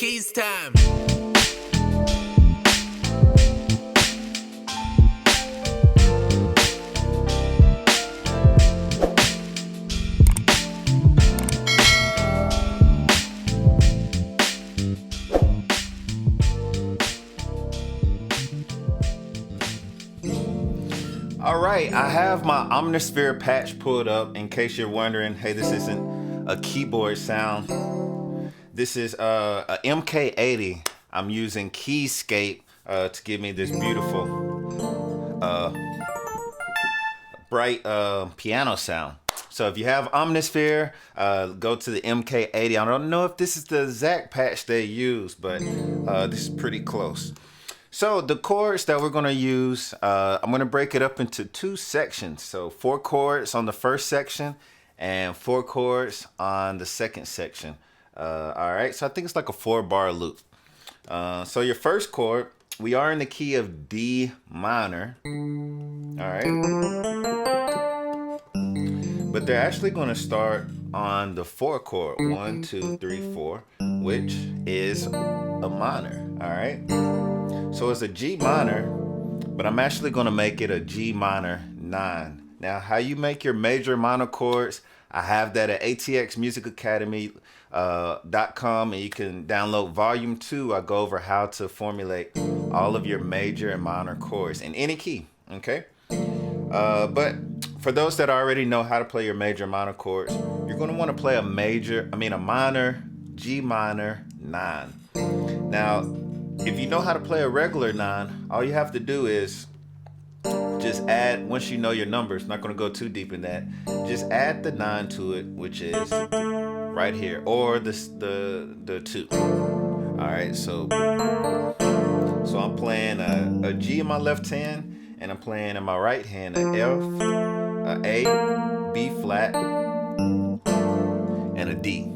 KeyZ time. Alright, I have my Omnisphere patch pulled up in case you're wondering, hey, this isn't a keyboard sound. This is a MK80. I'm using KeyScape to give me this beautiful bright piano sound. So if you have Omnisphere, go to the MK80. I don't know if this is the exact patch they use, but this is pretty close. So the chords that we're going to use, I'm going to break it up into two sections. So 4 chords on the first section and 4 chords on the second section. All right, so I think it's like a 4-bar loop. So your first chord, we are in the key of D minor. All right. But they're actually going to start on the 4 chord, 1, 2, 3, 4, which is a minor. All right. So it's a G minor, but I'm actually going to make it a G minor 9. Now, how you make your major minor chords, I have that at atxmusicacademy.com, and you can download volume 2. I go over how to formulate all of your major and minor chords in any key, okay? But for those that already know how to play your major and minor chords, you're going to want to play a minor G minor 9. Now, if you know how to play a regular 9, all you have to do is just add, once you know your numbers, not going to go too deep in that, just add the 9 to it, which is right here, or the 2. All right, so I'm playing a G in my left hand, and I'm playing in my right hand an F, a A, B flat, and a D.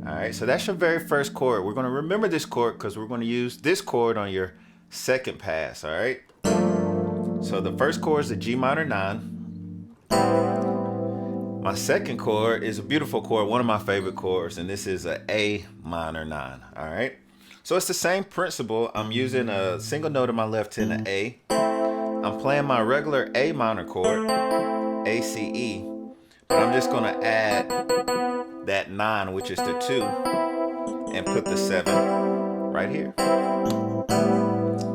All right, so that's your very first chord. We're going to remember this chord because we're going to use this chord on your second pass, all right? So the first chord is a G minor 9. My second chord is a beautiful chord, one of my favorite chords, and this is a A minor 9, all right? So it's the same principle. I'm using a single note in my left hand, an A. I'm playing my regular A minor chord, A, C, E, but I'm just going to add that 9, which is the 2, and put the 7 right here.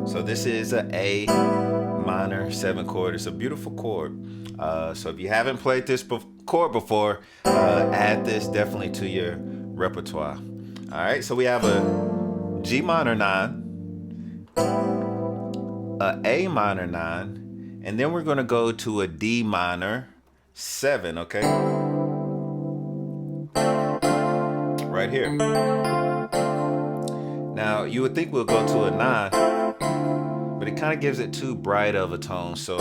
So this is a A minor 7 chord. It's a beautiful chord. So if you haven't played this chord before, add this definitely to your repertoire. All right, so we have a G minor 9, a A minor 9, and then we're going to go to a D minor 7, okay? Right here. Now you would think we'll go to a 9, but it kind of gives it too bright of a tone. So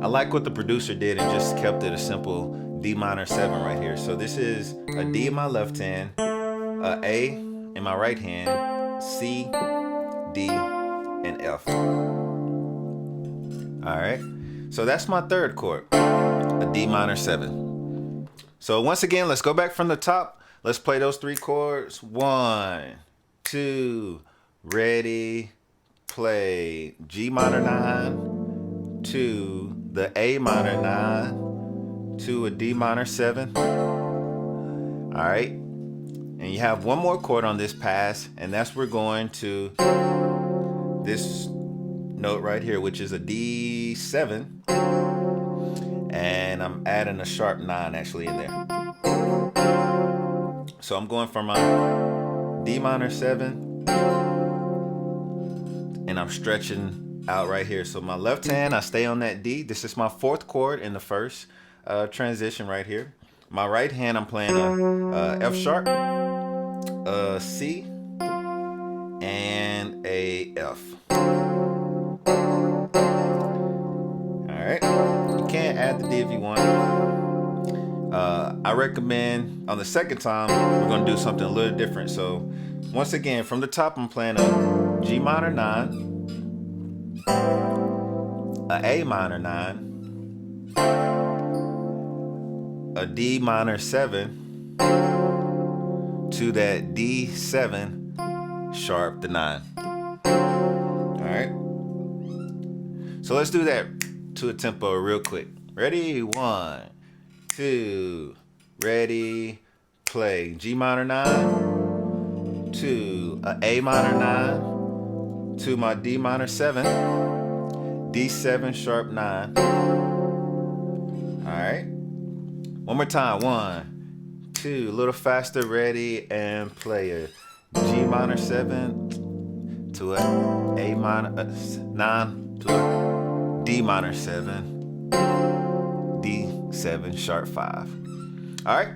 I like what the producer did and just kept it a simple D minor 7 right here. So this is a D in my left hand, a A in my right hand, C, D, and F. All right. So that's my third chord, a D minor 7. So once again, let's go back from the top. Let's play those 3 chords. 1, 2, ready, play. G minor 9, to the A minor 9, to a D minor 7. All right. And you have one more chord on this pass, and that's we're going to this note right here, which is a D7. And I'm adding a sharp 9 actually in there. So I'm going from my D minor 7, and I'm stretching out right here. So my left hand, I stay on that D. This is my 4th chord in the first transition right here. My right hand, I'm playing a F sharp, a C, and a F. All right, you can add the D if you want. I recommend on the second time, we're going to do something a little different. So once again, from the top, I'm playing a G minor 9, a A minor 9, a D minor 7, to that D7, sharp the 9. All right. So let's do that to a tempo real quick. Ready? 1, 2, ready, play. G minor 9 to a A minor 9 to my D minor 7, D7 sharp 9. All right. One more time. 1, 2, a little faster. Ready and play a G minor 7 to a A minor 9 to a D minor 7, D7 sharp 5. All right.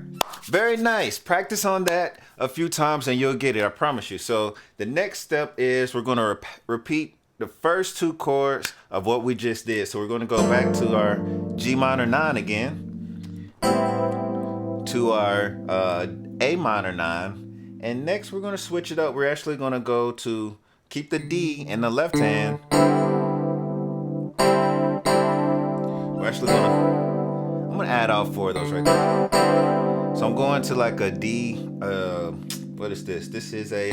Very nice. Practice on that a few times and you'll get it. I promise you. So the next step is we're going to repeat the first 2 chords of what we just did. So we're going to go back to our G minor 9 again, to our A minor 9, and next we're going to switch it up. We're actually going to go to keep the D in the left hand. We're actually I'm going to add all 4 of those right there. So I'm going to like a D, what is this? This is a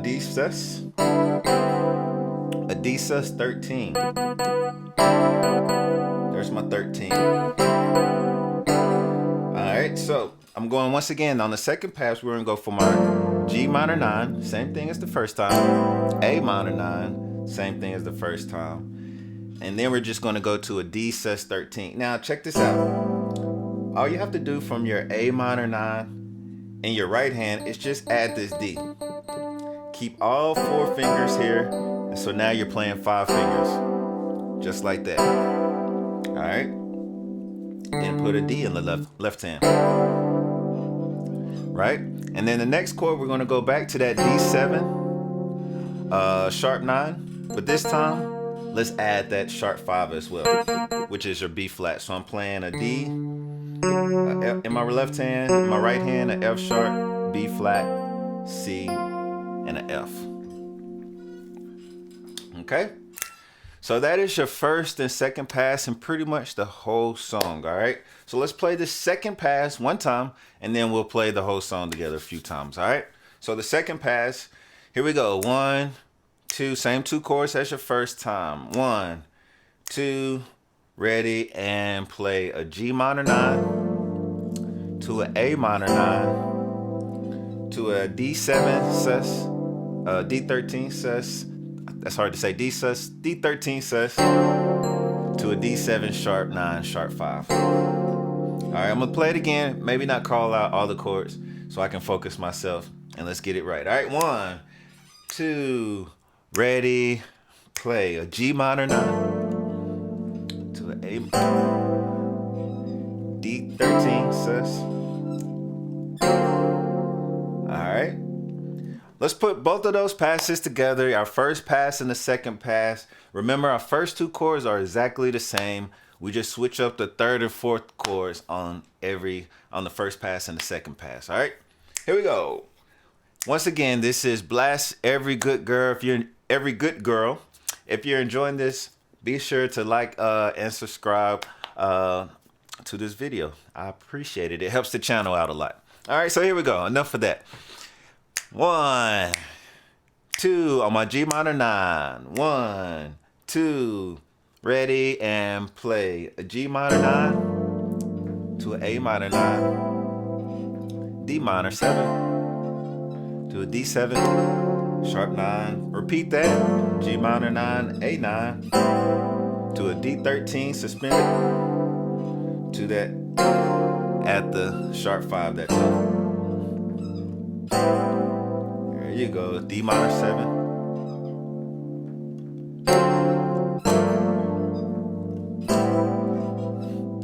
D sus, a D sus 13. There's my 13. Alright, so I'm going once again on the second pass. We're going to go for my G minor 9, same thing as the first time, A minor 9, same thing as the first time, and then we're just going to go to a D sus 13. Now check this out. All you have to do from your A minor 9 in your right hand is just add this D. Keep all 4 fingers here, and so now you're playing 5 fingers, just like that. All right. Then put a D in the left hand. Right? And then the next chord, we're going to go back to that D7 sharp 9, but this time let's add that sharp 5 as well, which is your B flat. So I'm playing a D in my left hand, in my right hand, an F sharp, B flat, C, and an F. Okay? So that is your first and second pass and pretty much the whole song, all right? So let's play the second pass one time, and then we'll play the whole song together a few times, all right? So the second pass, here we go. 1, 2, same 2 chords as your first time. 1, 2, ready, and play a G minor 9 to an A minor 9 to a D7 sus, D13 sus. That's hard to say. D sus, D13 sus to a D7 sharp 9 sharp 5. All right, I'm gonna play it again. Maybe not call out all the chords so I can focus myself, and let's get it right. All right, 1, 2, ready, play a G minor 9 to an A D13 sus. All right. Let's put both of those passes together, our first pass and the second pass. Remember, our first 2 chords are exactly the same. We just switch up the third and fourth chords on the first pass and the second pass. All right, here we go. Once again, this is Blxst Every Good Girl. If you're enjoying this, be sure to like and subscribe to this video. I appreciate it. It helps the channel out a lot. All right, so here we go. Enough of that. 1, 2 on my G minor 9. 1, 2, ready, and play a G minor 9 to an A minor 9, D minor 7 to a D7 sharp 9. Repeat that. G minor 9, A 9 to a D13 suspended to that at the sharp 5 that time. There you go, D minor 7.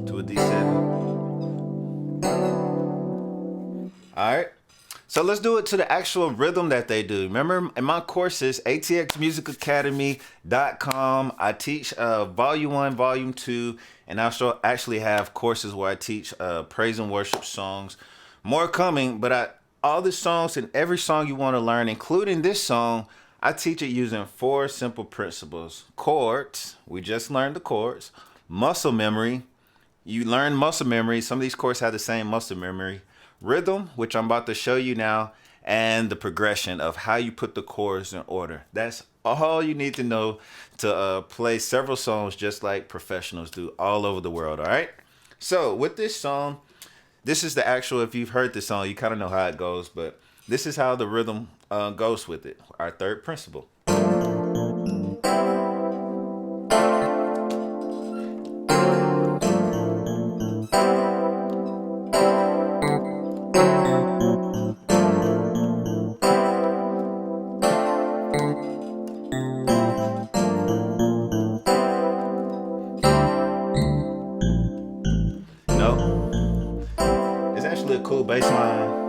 To a D7. Alright, so let's do it to the actual rhythm that they do. Remember, in my courses, atxmusicacademy.com, I teach Volume 1, Volume 2, and I also actually have courses where I teach praise and worship songs. More coming, but all the songs and every song you want to learn, including this song, I teach it using 4 simple principles. Chords, we just learned the chords. Muscle memory, you learn muscle memory. Some of these chords have the same muscle memory. Rhythm, which I'm about to show you now. and the progression of how you put the chords in order. That's all you need to know to play several songs just like professionals do all over the world, all right? So with this song, this is the actual, if you've heard this song, you kind of know how it goes, but this is how the rhythm goes with it. Our third principle. No, it's actually a cool bass line.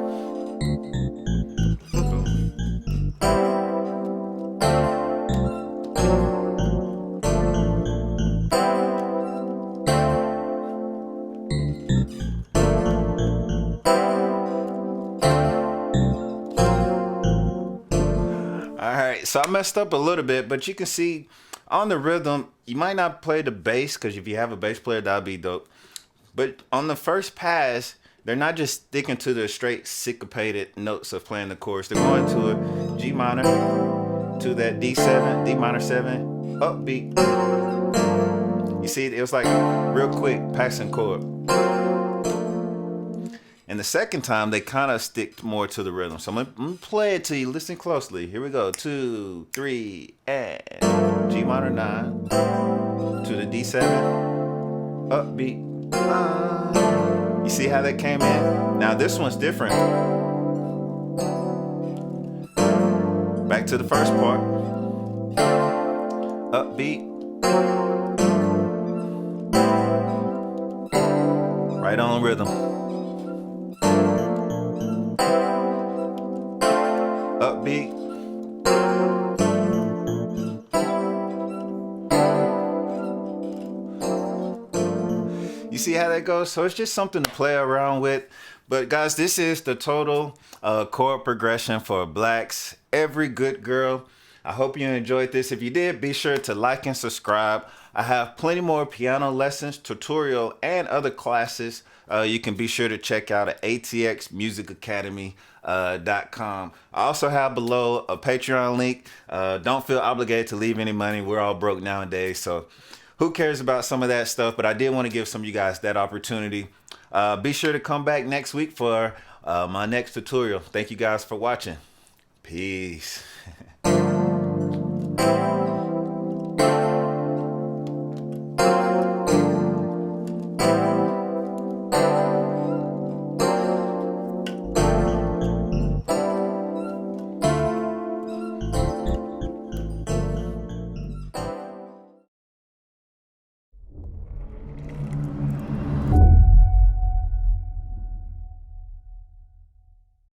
Alright, so I messed up a little bit, but you can see on the rhythm, you might not play the bass, because if you have a bass player, that'd be dope. But on the first pass, they're not just sticking to the straight syncopated notes of playing the chorus. They're going to a G minor, to that D7, D minor 7, upbeat. You see, it was like real quick passing chord. And the second time, they kind of stick more to the rhythm. So I'm gonna play it to you. Listen closely. Here we go. 2, 3, and G minor 9 to the D7, upbeat. You see how that came in? Now this one's different. Back to the first part. Upbeat. Right on rhythm. Upbeat. You see how that goes? So it's just something to play around with. But guys, this is the total chord progression for Blxst Every Good Girl. I hope you enjoyed this. If you did, be sure to like and subscribe. I have plenty more piano lessons, tutorial, and other classes you can be sure to check out at atxmusicacademy.com. I also have below a Patreon link. Don't feel obligated to leave any money. We're all broke nowadays, so who cares about some of that stuff? But I did want to give some of you guys that opportunity. Be sure to come back next week for my next tutorial. Thank you guys for watching. Peace.